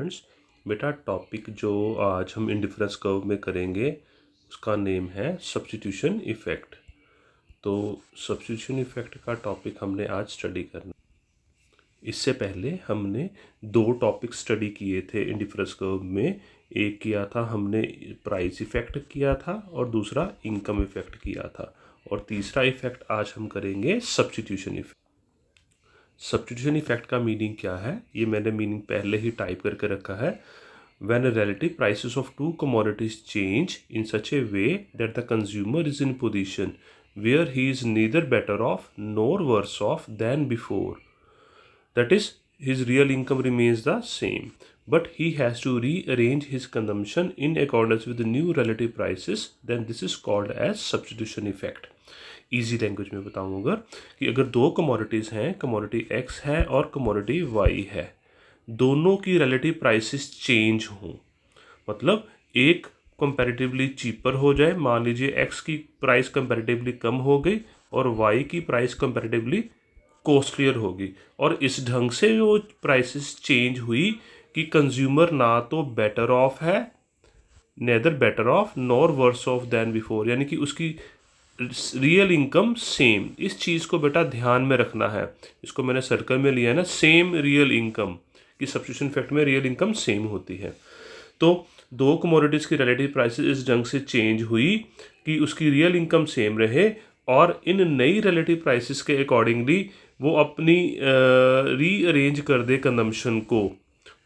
Students. बेटा topic जो आज हम इंडिफरेंस कर्व में करेंगे उसका नेम है सब्स्टिट्यूशन इफ़ेक्ट। तो सब्स्टिट्यूशन इफ़ेक्ट का टॉपिक हमने आज स्टडी करना। इससे पहले हमने दो टॉपिक स्टडी किए थे इंडिफरेंस कर्व में। एक किया था हमने प्राइस इफ़ेक्ट किया था और दूसरा इनकम इफ़ेक्ट किया था, और तीसरा इफ़ेक्ट आज हम करेंगे सब्स्टिट्यूशन इफ़ेक्ट। सब्स्टिट्यूशन इफेक्ट का मीनिंग क्या है, ये मैंने मीनिंग पहले ही टाइप करके रखा है। When relative prices of two commodities change in such a way that the consumer is in position where he is neither better off nor worse off than before, that is, his real income remains the same, but he has to rearrange his consumption in accordance with the new relative prices, then this is called as substitution effect. Easy language में बताऊँगा कि अगर दो commodities हैं, commodity x है और commodity Y है, दोनों की रिलेटिव प्राइसेस चेंज हों, मतलब एक कंपैरेटिवली चीपर हो जाए। मान लीजिए एक्स की प्राइस कंपैरेटिवली कम हो गई और वाई की प्राइस कंपैरेटिवली कॉस्टलियर होगी, और इस ढंग से वो प्राइसेस चेंज हुई कि कंज्यूमर ना तो बेटर ऑफ है, neither better off nor worse off than before, यानी कि उसकी रियल इनकम सेम। इस चीज़ को बेटा ध्यान में रखना है, इसको मैंने सर्कल में लिया है ना, सेम रियल इनकम की सब्स्टिट्यूशन इफेक्ट में रियल इनकम सेम होती है। तो दो कमोडिटीज़ की रिलेटिव प्राइसेस इस ढंग से चेंज हुई कि उसकी रियल इनकम सेम रहे, और इन नई रिलेटिव प्राइसेस के अकॉर्डिंगली वो अपनी रीअरेंज कर दे कंजम्पशन को।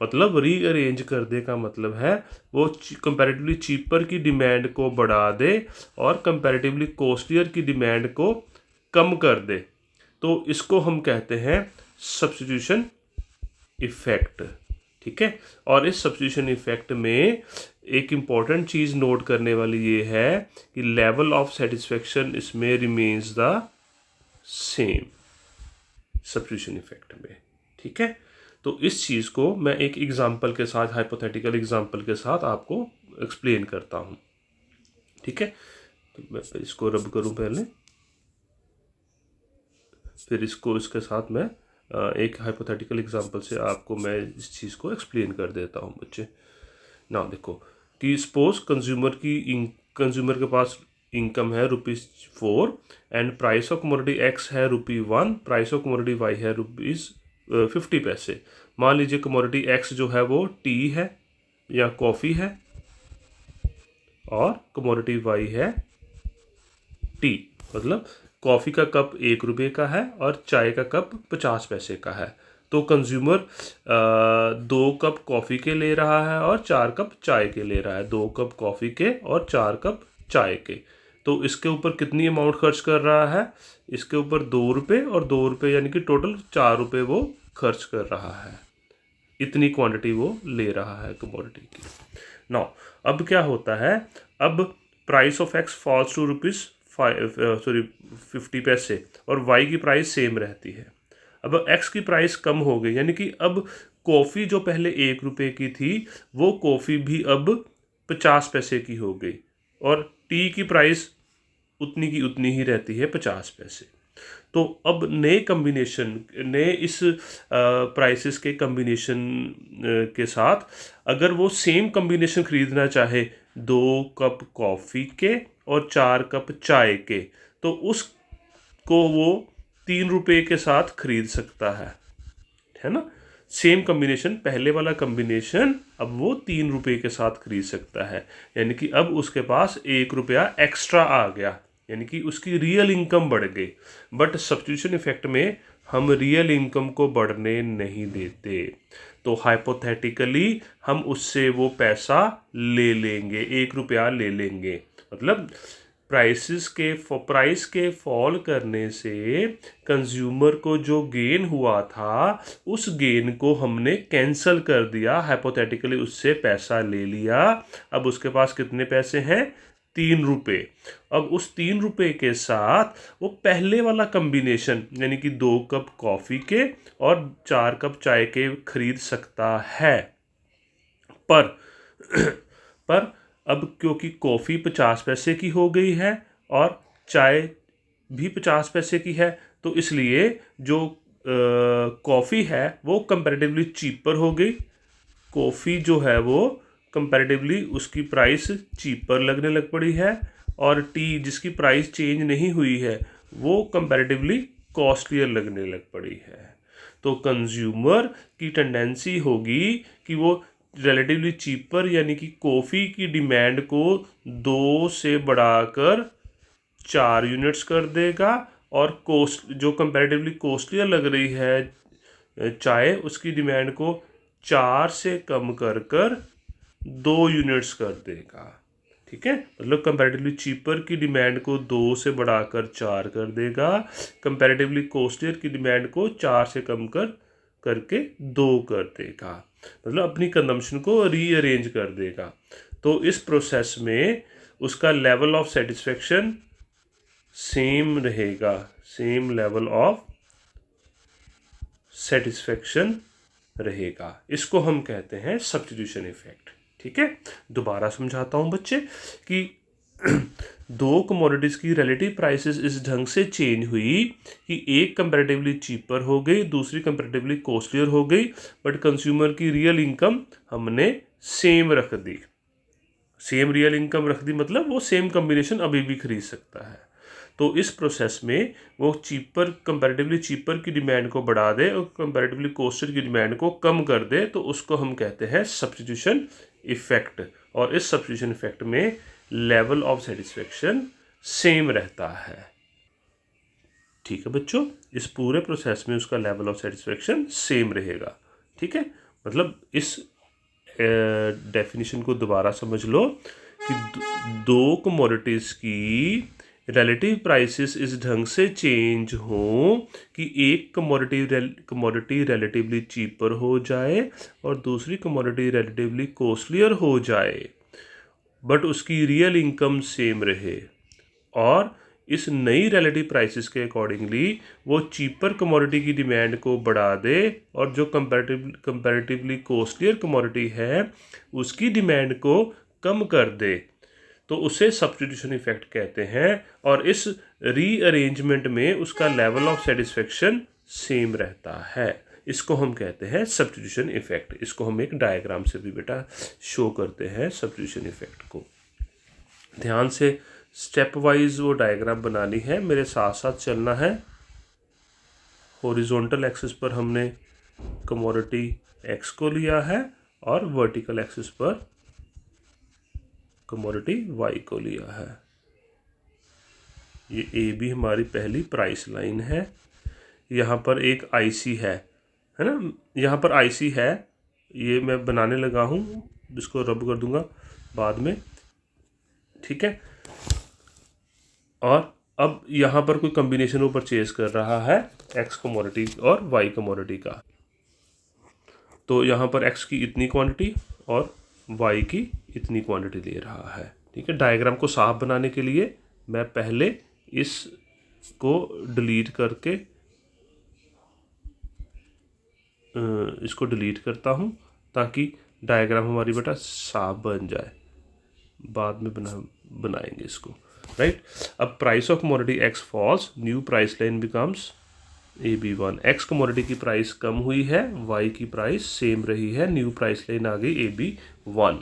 मतलब रीअरेंज कर दे का मतलब है वो कंपैरेटिवली चीपर की डिमांड को बढ़ा दे और कंपैरेटिवली कॉस्टलियर की डिमांड को कम कर दे। तो इसको हम कहते हैं सब्स्टिट्यूशन इफेक्ट, ठीक है। और इस सब्स्टिट्यूशन इफेक्ट में एक इम्पॉर्टेंट चीज़ नोट करने वाली ये है कि लेवल ऑफ सेटिस्फेक्शन इसमें remains the same substitution effect में, ठीक है। तो इस चीज़ को मैं एक एग्जांपल के साथ, हाइपोथेटिकल एग्जांपल के साथ आपको एक्सप्लेन करता हूँ, ठीक है। तो मैं इसको रब करूँ पहले, फिर इसको इसके साथ मैं एक हाइपोथेटिकल एग्जांपल से आपको मैं इस चीज़ को एक्सप्लेन कर देता हूँ बच्चे। ना देखो कि सपोज कंज्यूमर के पास इनकम है ₹4 and price of commodity x है ₹1, प्राइस ऑफ कमोडिटी वाई है ₹50। मान लीजिए कमोडिटी एक्स जो है वो टी है या कॉफ़ी है, और कमोडिटी वाई है टी। मतलब कॉफ़ी का कप ₹1 का है और चाय का कप 50 पैसे का है। तो कंज्यूमर 2 कप कॉफ़ी के ले रहा है और 4 कप चाय के ले रहा है, 2 कप कॉफ़ी के और 4 कप चाय के। तो इसके ऊपर कितनी अमाउंट खर्च कर रहा है, इसके ऊपर ₹2 और ₹2, यानी कि टोटल ₹4 वो खर्च कर रहा है। इतनी क्वांटिटी वो ले रहा है कमोडिटी की। नाउ अब क्या होता है, अब price of X falls to ₹50 और वाई की प्राइस सेम रहती है। अब एक्स की प्राइस कम हो गई, यानी कि अब कॉफ़ी जो पहले ₹1 की थी वो कॉफ़ी भी अब 50 पैसे की हो गई, और टी की प्राइस उतनी की उतनी ही रहती है, 50 पैसे। तो अब नए इस प्राइसेस के कम्बिनेशन के साथ अगर वो सेम कम्बिनेशन ख़रीदना चाहे 2 कप कॉफ़ी के और 4 कप चाय के, तो उसको वो ₹3 के साथ ख़रीद सकता है ना। सेम कम्बिनेशन, पहले वाला कम्बिनेशन अब वो ₹3 के साथ खरीद सकता है, यानी कि अब उसके पास ₹1 एक्स्ट्रा आ गया, यानी कि उसकी रियल इनकम बढ़ गई। बट सब्स्टिट्यूशन इफेक्ट में हम रियल इनकम को बढ़ने नहीं देते, तो हाइपोथेटिकली हम उससे वो पैसा ले लेंगे, ₹1 ले लेंगे। मतलब प्राइस के फॉल करने से कंज्यूमर को जो गेन हुआ था उस गेन को हमने कैंसल कर दिया, हाइपोथेटिकली उससे पैसा ले लिया। अब उसके पास कितने पैसे हैं, ₹3। अब उस ₹3 के साथ वो पहले वाला कम्बिनेशन, यानी कि 2 कप कॉफ़ी के और 4 कप चाय के खरीद सकता है। पर पर अब क्योंकि कॉफ़ी 50 पैसे की हो गई है और चाय भी 50 पैसे की है, तो इसलिए जो कॉफ़ी है वो कंपैरेटिवली चीपर हो गई कॉफ़ी जो है वो कंपैरेटिवली उसकी प्राइस चीपर लगने लग पड़ी है, और टी जिसकी प्राइस चेंज नहीं हुई है वो कंपैरेटिवली कॉस्टलियर लगने लग पड़ी है। तो कंज्यूमर की टेंडेंसी होगी कि वो रिलेटिवली चीपर यानी कि कॉफ़ी की डिमांड को 2 से बढ़ाकर 4 यूनिट्स कर देगा, और कोस्ट जो कंपैरेटिवली कॉस्टलियर लग रही है चाय, उसकी डिमांड को 4 से कम कर कर 2 यूनिट्स कर देगा। ठीक है, मतलब कंपैरेटिवली चीपर की डिमांड को 2 से बढ़ाकर 4 कर देगा, कंपैरेटिवली कॉस्टलियर की डिमांड को 4 से कम करके 2 कर देगा, मतलब अपनी कंजम्पशन को रीअरेंज कर देगा। तो इस प्रोसेस में उसका लेवल ऑफ सेटिस्फेक्शन सेम रहेगा, सेम लेवल ऑफ सेटिस्फेक्शन रहेगा। इसको हम कहते हैं सब्स्टिट्यूशन इफेक्ट। ठीक है, दोबारा समझाता हूँ बच्चे कि दो कमोडिटीज़ की रिलेटिव प्राइसेस इस ढंग से चेंज हुई कि एक कंपैरेटिवली चीपर हो गई, दूसरी कंपैरेटिवली कॉस्टलियर हो गई, बट कंज्यूमर की रियल इनकम हमने सेम रख दी। सेम रियल इनकम रख दी मतलब वो सेम कम्बिनेशन अभी भी खरीद सकता है। तो इस प्रोसेस में वो चीपर कंपैरेटिवली चीपर की डिमांड को बढ़ा दे और कंपैरेटिवली कॉस्टलियर की डिमांड को कम कर दे, तो उसको हम कहते हैं सब्स्टिट्यूशन इफेक्ट। और इस सब्स्टिट्यूशन इफेक्ट में लेवल ऑफ सेटिस्फेक्शन सेम रहता है। ठीक है बच्चों, इस पूरे प्रोसेस में उसका लेवल ऑफ सेटिस्फेक्शन सेम रहेगा। ठीक है, मतलब इस डेफिनेशन को दोबारा समझ लो कि दो कमोडिटीज़ की रिलेटिव प्राइसेस इस ढंग से चेंज हो कि एक कमोडिटी रिलेटिवली चीपर हो जाए और दूसरी कमोडिटी रिलेटिवली कॉस्टलियर हो जाए, बट उसकी रियल इनकम सेम रहे, और इस नई रिलेटिव प्राइसेस के अकॉर्डिंगली वो चीपर कमोडिटी की डिमांड को बढ़ा दे और जो कंपैरेटिवली कॉस्टलियर कमोडिटी है उसकी डिमांड को कम कर दे, तो उसे सब्स्टिट्यूशन इफेक्ट कहते हैं। और इस रीअरेंजमेंट में उसका लेवल ऑफ सेटिस्फेक्शन सेम रहता है। इसको हम कहते हैं सब्स्टिट्यूशन इफेक्ट। इसको हम एक डायग्राम से भी बेटा शो करते हैं सब्स्टिट्यूशन इफेक्ट को। ध्यान से स्टेप वाइज वो डायग्राम बनानी है, मेरे साथ साथ चलना है। हॉरिजॉन्टल एक्सिस पर हमने कमोडिटी एक्स को लिया है और वर्टिकल एक्सिस पर कमोडिटी वाई को लिया है। ये ए बी हमारी पहली प्राइस लाइन है। यहाँ पर एक आईसी है ना, यहाँ पर आईसी है, ये मैं बनाने लगा हूँ, इसको रब कर दूंगा बाद में। ठीक है, और अब यहाँ पर कोई कम्बिनेशन वो परचेज कर रहा है एक्स कमोडिटी और वाई कमोडिटी का, तो यहाँ पर एक्स की इतनी क्वांटिटी और वाई की इतनी क्वांटिटी ले रहा है। ठीक है, डायग्राम को साफ बनाने के लिए मैं पहले इसको डिलीट करके इसको डिलीट करता हूँ ताकि डायग्राम हमारी बेटा साफ बन जाए, बाद में बनाएंगे इसको। राइट, अब price of commodity X falls, new price line becomes AB1। X commodity की प्राइस कम हुई है, वाई की प्राइस सेम रही है, न्यू प्राइस लाइन आ गई AB1।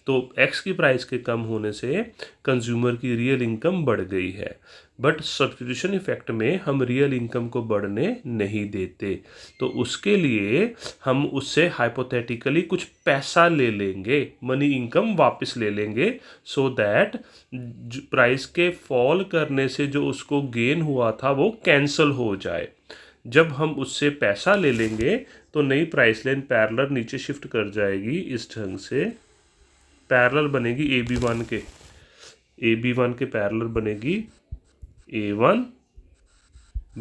तो एक्स की प्राइस के कम होने से कंज्यूमर की रियल इनकम बढ़ गई है, बट सब्स्टिट्यूशन इफेक्ट में हम रियल इनकम को बढ़ने नहीं देते, तो उसके लिए हम उससे हाइपोथेटिकली कुछ पैसा ले लेंगे, मनी इनकम वापस ले लेंगे, सो दैट प्राइस के फॉल करने से जो उसको गेन हुआ था वो कैंसल हो जाए। जब हम उससे पैसा ले लेंगे तो नई प्राइस लाइन पैरेलल नीचे शिफ्ट कर जाएगी, इस ढंग से पैरेलल बनेगी AB1 के पैरेलल बनेगी A1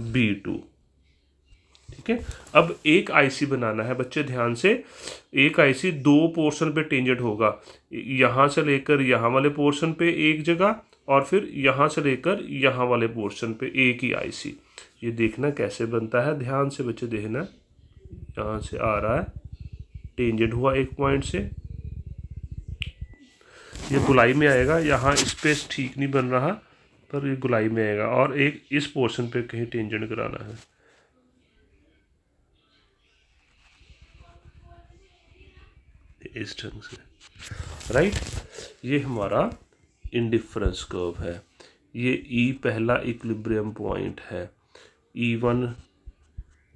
B2। ठीक है, अब एक आईसी बनाना है बच्चे, ध्यान से। एक आईसी दो पोर्शन पे टेंजेंट होगा, यहाँ से लेकर यहाँ वाले पोर्शन पे एक जगह और फिर यहाँ से लेकर यहाँ वाले पोर्शन पे एक ही आईसी। ये देखना कैसे बनता है, ध्यान से बच्चे देखना। यहाँ से आ रहा है, टेंजेंट हुआ एक पॉइंट से, ये गुलाई में आएगा, यहाँ स्पेस ठीक नहीं बन रहा पर ये गुलाई में आएगा, और एक इस पोर्शन पे कहीं टेंजेंट कराना है। इस ढंग से, राइट। ये हमारा इंडिफरेंस कर्व है। ये ई पहला इक्विलिब्रियम पॉइंट है, E1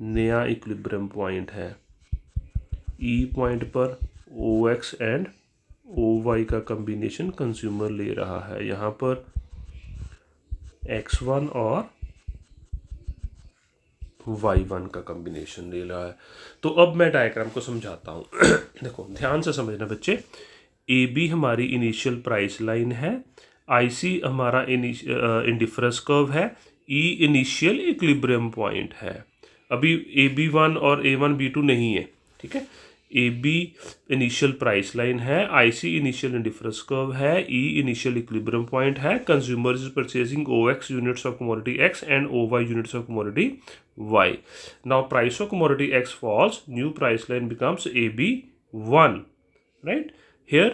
नया इक्विलिब्रियम पॉइंट है। ई पॉइंट पर OX एंड OY का कम्बिनेशन कंज्यूमर ले रहा है। यहाँ पर X1 और Y1 का कम्बिनेशन ले रहा है। तो अब मैं डायग्राम को समझाता हूँ। देखो ध्यान से समझना बच्चे। AB हमारी इनिशियल प्राइस लाइन है, IC हमारा इंडिफरेंस कर्व है, E इनिशियल इक्विलिब्रियम पॉइंट है। अभी AB1 और A1 B2 नहीं है, ठीक है। AB इनिशियल प्राइस लाइन है, IC इनिशियल इंडिफरेंस कर्व है, E इनिशियल इक्विलिब्रियम पॉइंट है। Consumer is purchasing OX units of commodity X and OY units of commodity Y. Now price of commodity X falls, new price line becomes AB1, right? Here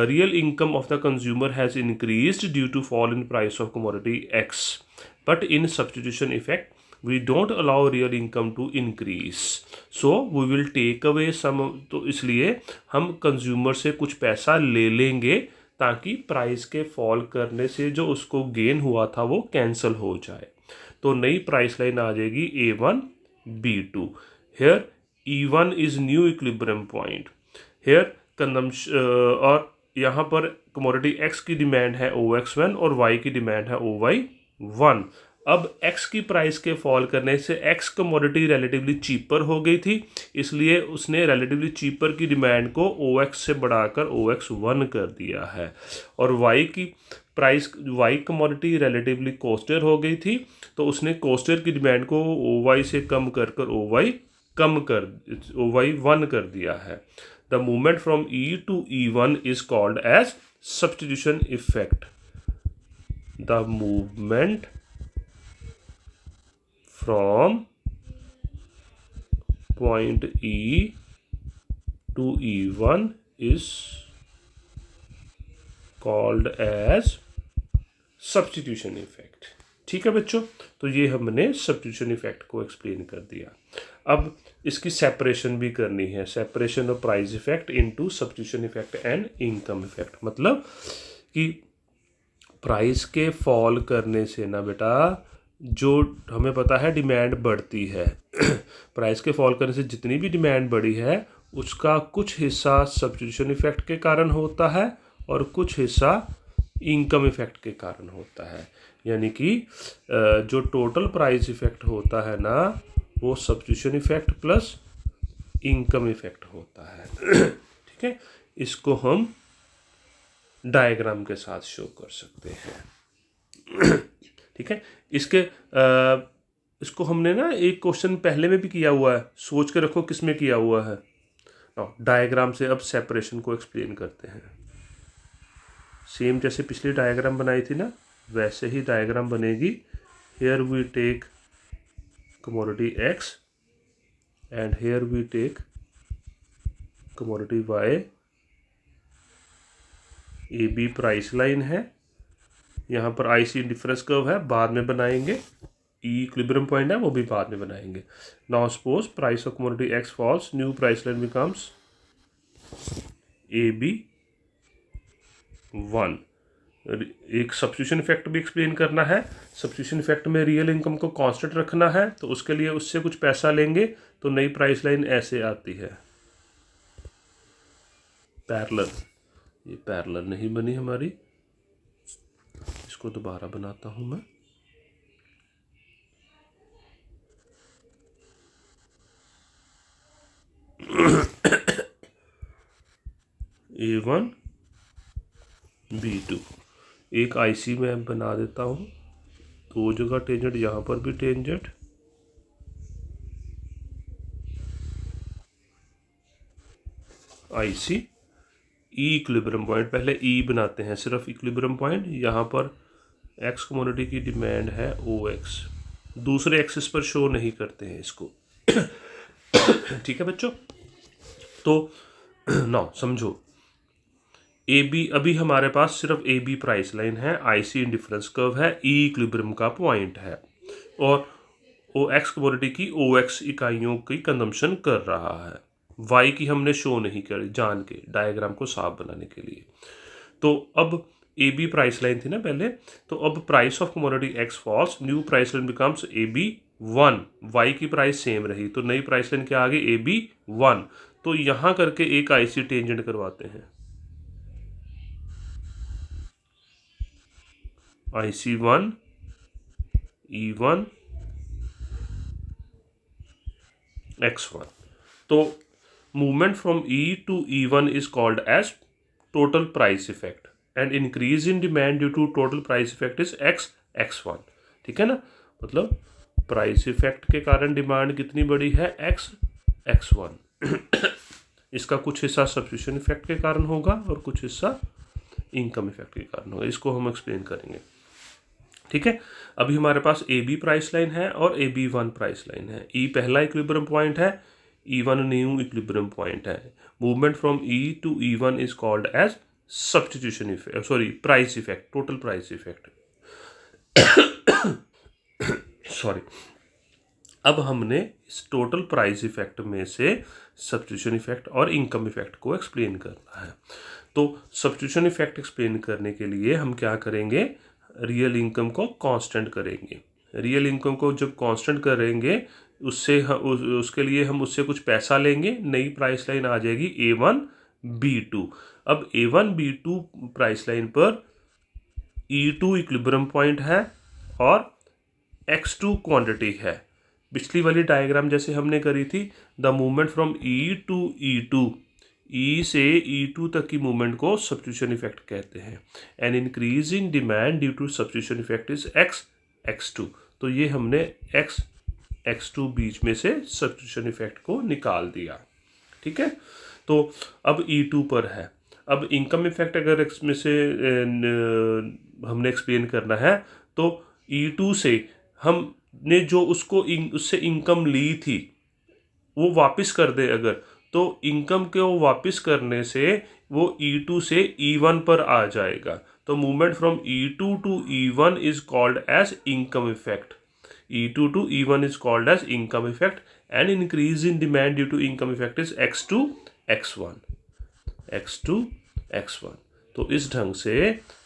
real income of the consumer has increased due to fall in price of commodity X, but in substitution effect we don't allow real income to increase, so we will take away some. तो इसलिए हम consumer से कुछ पैसा ले लेंगे ताकि price के फॉल करने से जो उसको गेन हुआ था वो कैंसिल हो जाए। तो नई प्राइस लाइन आ जाएगी A1 B2। Here E1 is new equilibrium point. Here और यहाँ पर कमोडिटी X की डिमांड है OX1 और Y की डिमांड है OY1। अब X की प्राइस के फॉल करने से X कमोडिटी रिलेटिवली चीपर हो गई थी, इसलिए उसने रिलेटिवली चीपर की डिमांड को OX से बढ़ाकर OX1 कर दिया है। और Y की price Y commodity relatively castor हो गई थी, तो उसने कॉस्टर की डिमांड को OY से कम कर OY1 कर दिया है। The movement from E to E1 is called as substitution effect. The movement from point E to E1 is called as substitution effect। ठीक है बच्चों, तो ये हमने substitution effect को एक्सप्लेन कर दिया। अब इसकी सेपरेशन भी करनी है, separation of price effect into substitution effect and income effect. मतलब कि प्राइस के फॉल करने से ना बेटा, जो हमें पता है डिमांड बढ़ती है। प्राइस के फॉल करने से जितनी भी डिमांड बढ़ी है उसका कुछ हिस्सा सब्स्टिट्यूशन इफेक्ट के कारण होता है और कुछ हिस्सा इनकम इफेक्ट के कारण होता है। यानी कि जो टोटल प्राइस इफेक्ट होता है ना, वो substitution effect plus income effect होता है। ठीक है, इसको हम डायग्राम के साथ शो कर सकते हैं। ठीक है, इसको हमने ना एक क्वेश्चन पहले में भी किया हुआ है, सोच के रखो किस में किया हुआ है। डायग्राम से अब सेपरेशन को एक्सप्लेन करते हैं। सेम जैसे पिछली डायग्राम बनाई थी ना, वैसे ही डायग्राम बनेगी। Here we take commodity X and here we take commodity Y। AB price line है, यहाँ पर IC डिफरेंस कर्व है, बाद में बनाएंगे। E इक्विलिब्रियम पॉइंट है, वो भी बाद में बनाएंगे। Now suppose price of commodity X falls, new price line becomes AB1। एक सब्स्टिट्यूशन इफेक्ट भी एक्सप्लेन करना है। सब्स्टिट्यूशन इफेक्ट में रियल इनकम को कांस्टेंट रखना है, तो उसके लिए उससे कुछ पैसा लेंगे, तो नई प्राइस लाइन ऐसे आती है। पैरेलल, ये पैरेलल नहीं बनी हमारी, इसको दोबारा बनाता हूं मैं। A1 B2 एक IC में बना देता हूँ, दो जगह टेंजेंट, यहाँ पर भी tangent. IC E equilibrium point, पहले E बनाते हैं, सिर्फ इक्विलिब्रियम पॉइंट। यहाँ पर X कमोडिटी की डिमांड है OX, दूसरे एक्सिस पर शो नहीं करते हैं इसको। ठीक है बच्चों, तो नाउ समझो, AB अभी हमारे पास सिर्फ AB प्राइस लाइन है, IC इंडिफरेंस कर्व है, E इक्विलिब्रियम का पॉइंट है, और OX कमोडिटी की OX इकाइयों की कंजम्पशन कर रहा है। वाई की हमने शो नहीं करी जान के, डायग्राम को साफ बनाने के लिए। तो अब ए बी प्राइस लाइन थी ना पहले, तो अब price of commodity X falls, new price line becomes A B one, Y की प्राइस सेम रही तो नई प्राइस लाइन क्या आ गई, ए बी वन। तो यहाँ करके एक आईसी टेंजेंट करवाते हैं, IC 1 E1 X1। तो movement from E to E1 is called as total price effect and increase in demand due to total price effect is X1। ठीक है ना, मतलब प्राइस इफेक्ट के कारण डिमांड कितनी बड़ी है, X1। इसका कुछ हिस्सा सब्स्टिट्यूशन इफेक्ट के कारण होगा और कुछ हिस्सा इनकम इफेक्ट के कारण होगा, इसको हम एक्सप्लेन करेंगे। ठीक है, अभी हमारे पास ए बी प्राइस लाइन है और A B one price line है। ई पहला इक्विलिब्रियम पॉइंट है, E1 न्यू इक्विलिब्रियम पॉइंट है। Movement from E to E1 is called as substitution effect, sorry price effect, total price effect. Sorry, अब हमने इस total price effect में से substitution effect और इनकम इफेक्ट को एक्सप्लेन करना है। तो सब्स्टिट्यूशन इफेक्ट एक्सप्लेन करने के लिए हम क्या करेंगे, रियल इनकम को कांस्टेंट करेंगे। रियल इनकम को जब कांस्टेंट करेंगे उससे उसके लिए हम उससे कुछ पैसा लेंगे, नई प्राइस लाइन आ जाएगी A1 B2। अब A1 B2 प्राइस लाइन पर E2 इक्विलिब्रियम पॉइंट है और X2 क्वांटिटी है। पिछली वाली डायग्राम जैसे हमने करी थी, the movement from E to E2, E से E2 तक की मूवमेंट को सब्स्टिट्यूशन इफेक्ट कहते हैं। And increase in demand due to substitution effect is X2। तो ये हमने X2 बीच में से सब्स्टिट्यूशन इफेक्ट को निकाल दिया। ठीक है, तो अब E2 पर है। अब इनकम इफेक्ट अगर इसमें से हमने एक्सप्लेन करना है तो E2 से हमने जो उससे इनकम ली थी वो वापस कर दे अगर, तो इनकम को वापस करने से वो E2 से E1 पर आ जाएगा। तो movement from E2 to E1 is called as income effect. E2 to E1 is called as income effect and increase in demand due to income effect is X2 X1, X2 X1। तो इस ढंग से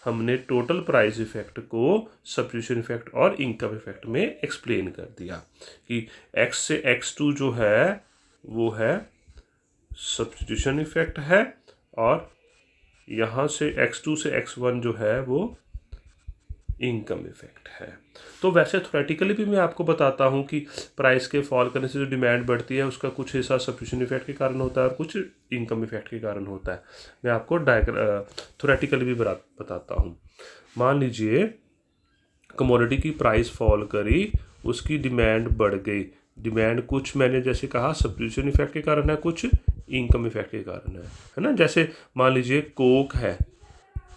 हमने total price effect को substitution effect और income effect में explain कर दिया कि X से X2 जो है वो है सब्स्टिट्यूशन इफेक्ट है और यहाँ से X2 से X1 जो है वो इनकम इफेक्ट है। तो वैसे थ्योरेटिकली भी मैं आपको बताता हूँ कि प्राइस के फॉल करने से जो डिमांड बढ़ती है उसका कुछ हिस्सा सब्स्टिट्यूशन इफेक्ट के कारण होता है और कुछ इनकम इफेक्ट के कारण होता है। मैं आपको थ्योरेटिकली भी बताता हूँ। मान लीजिए कमोडिटी की प्राइस फॉल करी, उसकी डिमांड बढ़ गई। डिमांड कुछ मैंने जैसे कहा सब्स्टिट्यूशन इफेक्ट के कारण है, कुछ इनकम इफेक्ट के कारण है ना। जैसे मान लीजिए कोक है,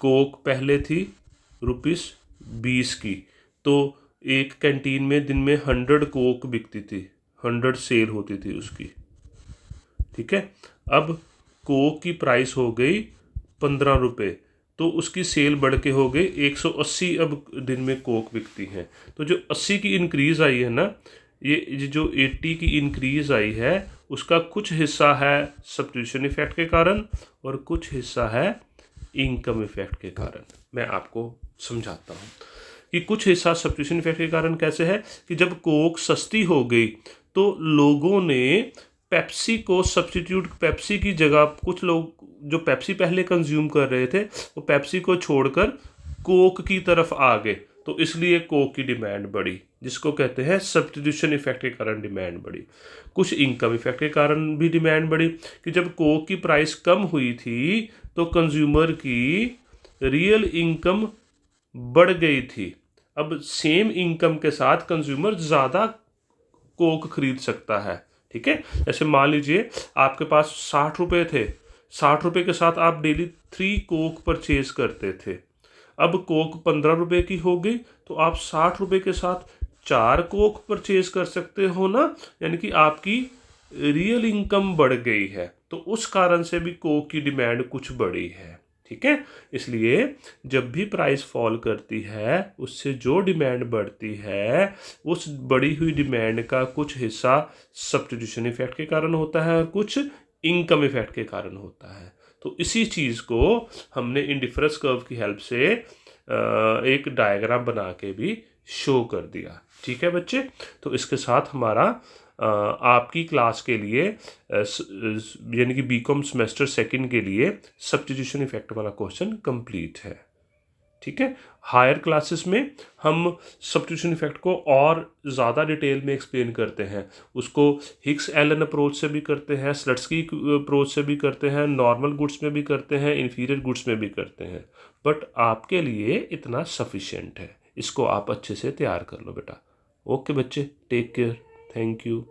कोक पहले थी ₹20 की, तो एक कैंटीन में दिन में 100 कोक बिकती थी, 100 सेल होती थी उसकी। ठीक है, अब कोक की प्राइस हो गई ₹15, तो उसकी सेल बढ़ के हो गई 180 अब दिन में कोक बिकती हैं। तो जो 80 की इंक्रीज़ आई है ना, ये जो 80 की इंक्रीज़ आई है उसका कुछ हिस्सा है सब्स्टिट्यूशन इफेक्ट के कारण और कुछ हिस्सा है इनकम इफेक्ट के कारण। मैं आपको समझाता हूँ कि कुछ हिस्सा सब्स्टिट्यूशन इफेक्ट के कारण कैसे है कि जब कोक सस्ती हो गई तो लोगों ने पेप्सी को सब्स्टिट्यूट, पेप्सी की जगह कुछ लोग जो पेप्सी पहले कंज्यूम कर रहे थे वो पेप्सी को छोड़कर कोक की तरफ आ गए, तो इसलिए कोक की डिमांड बढ़ी, जिसको कहते हैं सब्स्टिट्यूशन इफेक्ट के कारण डिमांड बढ़ी। कुछ इनकम इफेक्ट के कारण भी डिमांड बढ़ी कि जब कोक की प्राइस कम हुई थी तो कंज्यूमर की रियल इनकम बढ़ गई थी। अब सेम इनकम के साथ कंज्यूमर ज़्यादा कोक खरीद सकता है। ठीक है, जैसे मान लीजिए आपके पास 60 रुपये थे, 60 रुपये के साथ आप डेली 3 कोक परचेज करते थे। अब कोक 15 रुपये की हो गई तो आप 60 रुपये के साथ 4 कोक परचेज कर सकते हो ना, यानी कि आपकी रियल इनकम बढ़ गई है। तो उस कारण से भी कोक की डिमांड कुछ बढ़ी है। ठीक है, इसलिए जब भी प्राइस फॉल करती है उससे जो डिमांड बढ़ती है उस बढ़ी हुई डिमांड का कुछ हिस्सा सब्स्टिट्यूशन इफेक्ट के कारण होता है और कुछ इनकम इफेक्ट के कारण होता है। तो इसी चीज़ को हमने इंडिफरेंस कर्व की हेल्प से एक डायग्राम बना के भी शो कर दिया। ठीक है बच्चे, तो इसके साथ हमारा आपकी क्लास के लिए यानी कि बीकॉम सेमेस्टर सेकंड के लिए सब्स्टिट्यूशन इफेक्ट वाला क्वेश्चन कंप्लीट है। ठीक है, हायर क्लासेस में हम सब्स्टिट्यूशन इफेक्ट को और ज़्यादा डिटेल में एक्सप्लेन करते हैं। उसको हिक्स एलन अप्रोच से भी करते हैं, स्लट्सकी अप्रोच से भी करते हैं, नॉर्मल गुड्स में भी करते हैं, इन्फीरियर गुड्स में भी करते हैं। बट आपके लिए इतना सफिशिएंट है, इसको आप अच्छे से तैयार कर लो बेटा। ओके बच्चे, टेक केयर, थैंक यू।